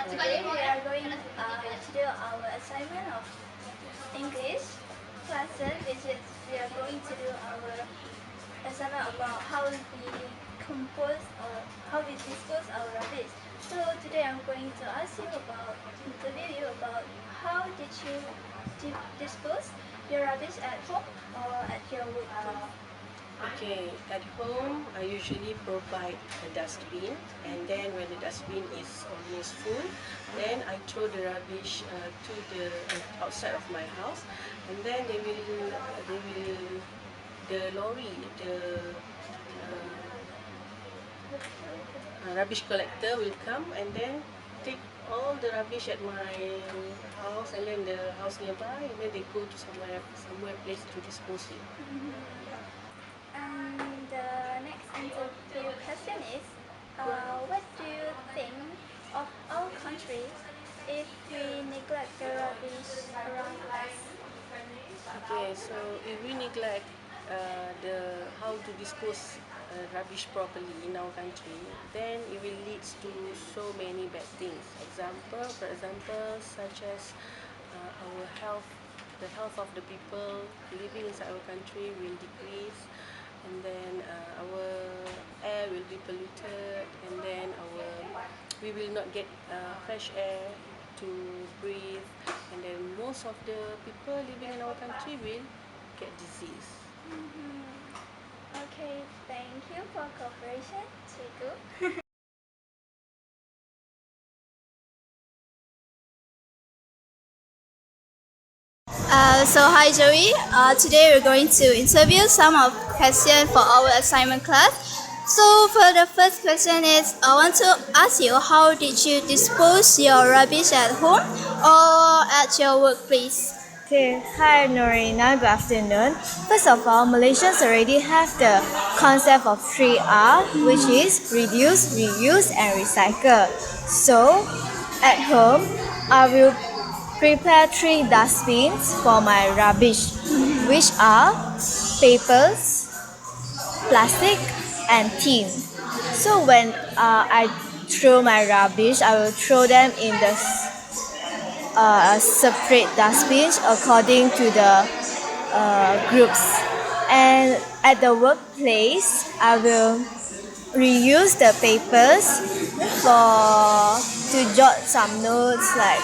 Today we are going to do our assignment of English lesson, which is we are going to do our assignment about how we compose or how we dispose our rubbish. So today I'm going to ask you about, interview you about how did you dispose your rubbish at home or at your workplace? Okay, at home I usually provide a dustbin, and then when the dustbin is almost full, then I throw the rubbish to the outside of my house, and then the lorry, the rubbish collector will come and then take all the rubbish at my house and then the house nearby, and then they go to somewhere place to dispose it. And the next interview question is, what do you think of our country if we neglect the rubbish around us? Okay, so if we neglect how to dispose rubbish properly in our country, then it will lead to so many bad things. For example, such as our health, the health of the people living inside our country will decrease, and then our air will be polluted, and then we will not get fresh air to breathe, and then most of the people living in our country will get disease. Okay, thank you for cooperation, Chiku. So hi Joey. Today we're going to interview some of questions for our assignment class. So for the first question is, I want to ask you, how did you dispose your rubbish at home or at your workplace? Okay, hi Norina, good afternoon. First of all, Malaysians already have the concept of 3R, which is reduce, reuse, and recycle. So, at home, I will prepare 3 dustbins for my rubbish, which are papers, plastic, and tin. So when I throw my rubbish, I will throw them in the separate dustbins according to the groups. And at the workplace, I will reuse the papers to jot some notes. Like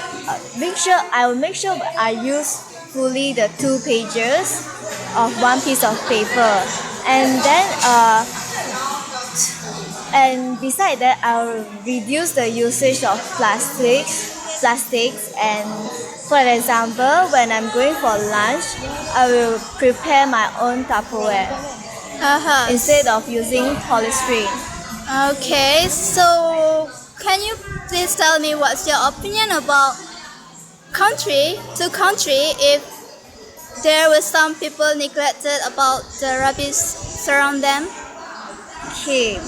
I will make sure I use fully the 2 pages of 1 piece of paper, and then and beside that, I'll reduce the usage of plastics, and for example, when I'm going for lunch, I will prepare my own Tupperware instead of using polystyrene. Okay, so can you please tell me what's your opinion about country to country if there were some people neglected about the rubbish surround them? Okay,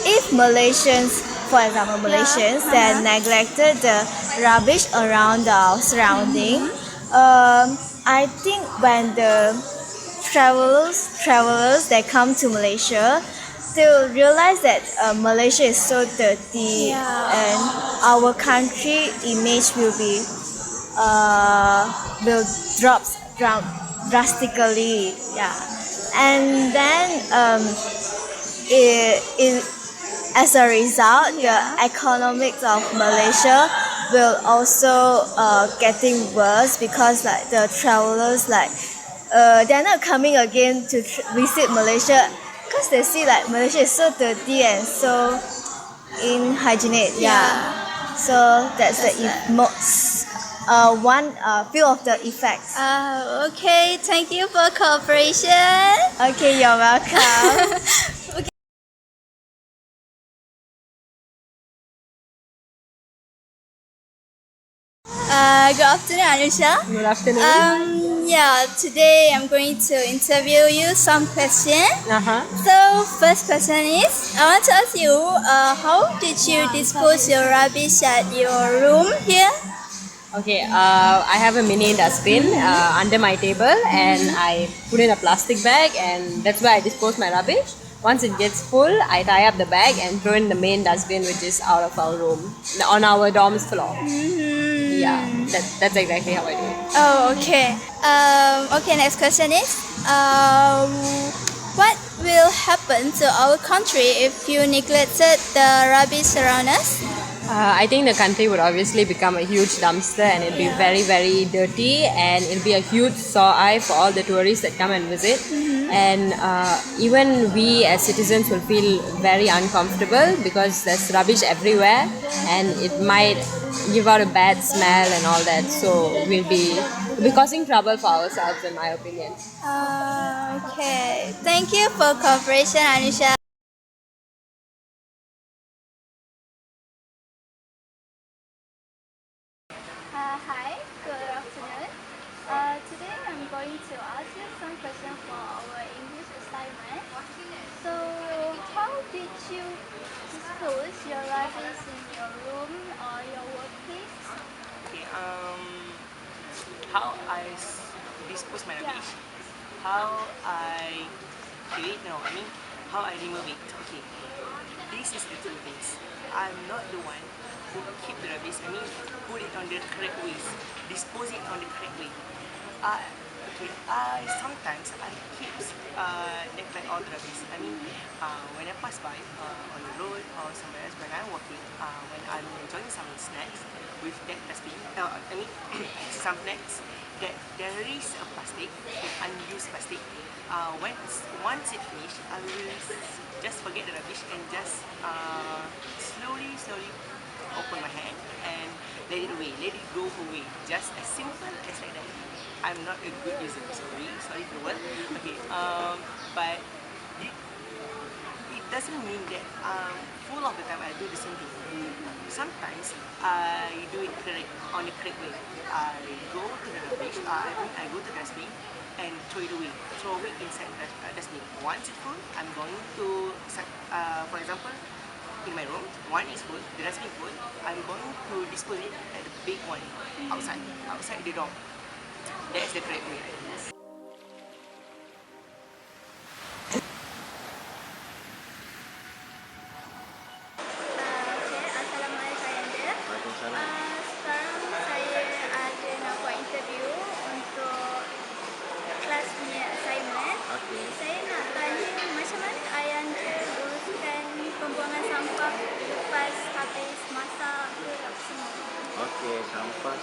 if Malaysians, for example, Malaysians that neglected the rubbish around our surrounding, I think when the travelers that come to Malaysia, they will realize that Malaysia is so dirty, and our country image will drop drastically. Yeah, and then as a result, the economics of Malaysia will also getting worse, because like the travelers they're not coming again to visit Malaysia, because they see like Malaysia is so dirty and so inhygienic. So that's one few of the effects. Okay, thank you for cooperation. Okay, you're welcome. Good afternoon, Anusha. Good afternoon. Today I'm going to interview you some questions. So first question is, I want to ask you, how did you dispose your rubbish at your room here? Okay, I have a mini dustbin under my table, and I put in a plastic bag, and that's where I dispose my rubbish. Once it gets full, I tie up the bag and throw in the main dustbin, which is out of our room, on our dorm's floor. Yeah, that's exactly how I do it. Oh, okay. Okay, next question is, what will happen to our country if you neglected the rubbish around us? I think the country would obviously become a huge dumpster and it'll be Yeah. very, very dirty and it'll be a huge sore eye for all the tourists that come and visit. And even we as citizens will feel very uncomfortable because there's rubbish everywhere and it might give out a bad smell and all that. So we'll be causing trouble for ourselves, in my opinion. Okay. Thank you for cooperation, Anisha. Hi, good afternoon. Today I'm going to ask you some questions for our English assignment. So, how did you dispose your rubbish in your room or your workplace? Okay, how dispose my rubbish, how I create, no, I mean, how I remove it. Okay, this is the two things. I'm not the one who keep the rubbish, I mean, put it on the correct ways, dispose it on the correct way. Okay, sometimes I keep neglect all the rubbish. I mean, when I pass by on the road or somewhere else, when I'm walking, when I'm enjoying some snacks with that dustbin, I mean, some snacks, that there is a plastic, unused plastic. Once it finished, I will just forget the rubbish and just slowly open my hand and let it go away. Just as simple as like that. I'm not a good user, sorry for the word. Okay, but it doesn't mean that full of the time I do the same thing. Sometimes I do it correct, on the correct way. I go to the rubbish, I go to the dustbin and throw it away. Throw it inside the dustbin. Once it's full, I'm going to, for example, in my room, one is full, the dustbin full, I'm going to dispose it at the big one outside the door. That's the correct way. Okay, Assalamualaikum Ayanda. Sekarang saya ada nak buat interview untuk kelas punya assignment. Saya nak tanya macam mana Ayanda uruskan pembuangan sampah lepas habis masak ke apa semua? Okey, sampah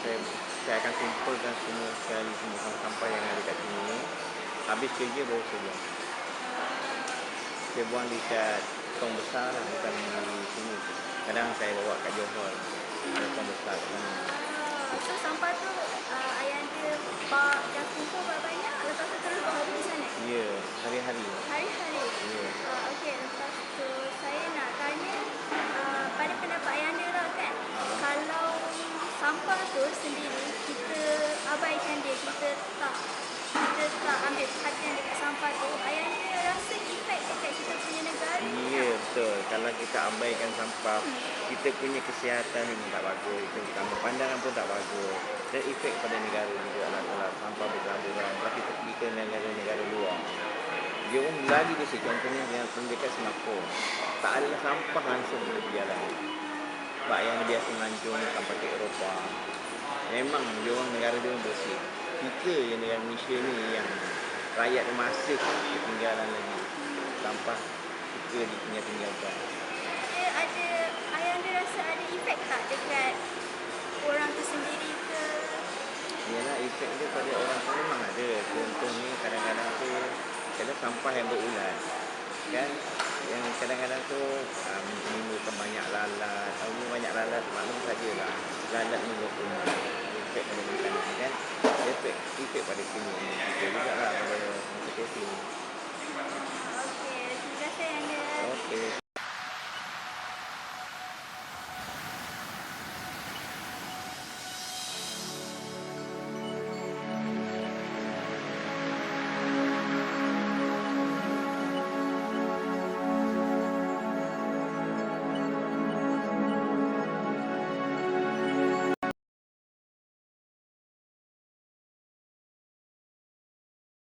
saya akan kumpulkan semua sampah yang ada kat sini. Habis kerja baru saya buang. Saya buang dekat tong besar lah, bukan di sini. Kadang saya bawa kat Johor. Ada tong besar kat sana. So sampah tu Ayanda bak dah kumpul banyak lepas tu terus bawa pergi sana? Ya, hari-hari. Hari-hari? Ya. Okey, lepas tu saya nak tanya pada pendapat Ayanda lah kan, kalau sampah tu sendiri kita abaikan dia, kita tak ambil perhatian dekat sampah tu, Ayanda rasa efek dekat kita punya negara? Ya, betul. Kalau kita abaikan sampah, kita punya kesihatan memang tak bagus. Pandangan pun tak bagus. Dan efek pada negara juga lah. Kalau sampah berhamburan, kalau kita pergi ke negara-negara luar, dia pun lagi bersih. Contohnya yang dekat Singapura, tak adalah sampah langsung di jalan. Sebab yang biasa melancong sampai ke Eropah, memang dia orang negara dia bersih. Kita yang negara Malaysia ni yang rakyat masih ketinggalan lagi. Sampah kita ditinggalkan. Ayanda rasa ada efek tak dekat orang tu sendiri ke? Yalah, efek dia pada orang tu memang ada. Contohnya kadang-kadang tu ada sampah yang berulat, kan? Yang kadang-kadang tu menimbulkan banyak lalat. Banyak lalat, maklum sajalah. Lalat menimbulkan efek pada makanan, kan? Efek pada sini kita juga lah pada masa ini. Okey, terima kasih Ayanda. Okey.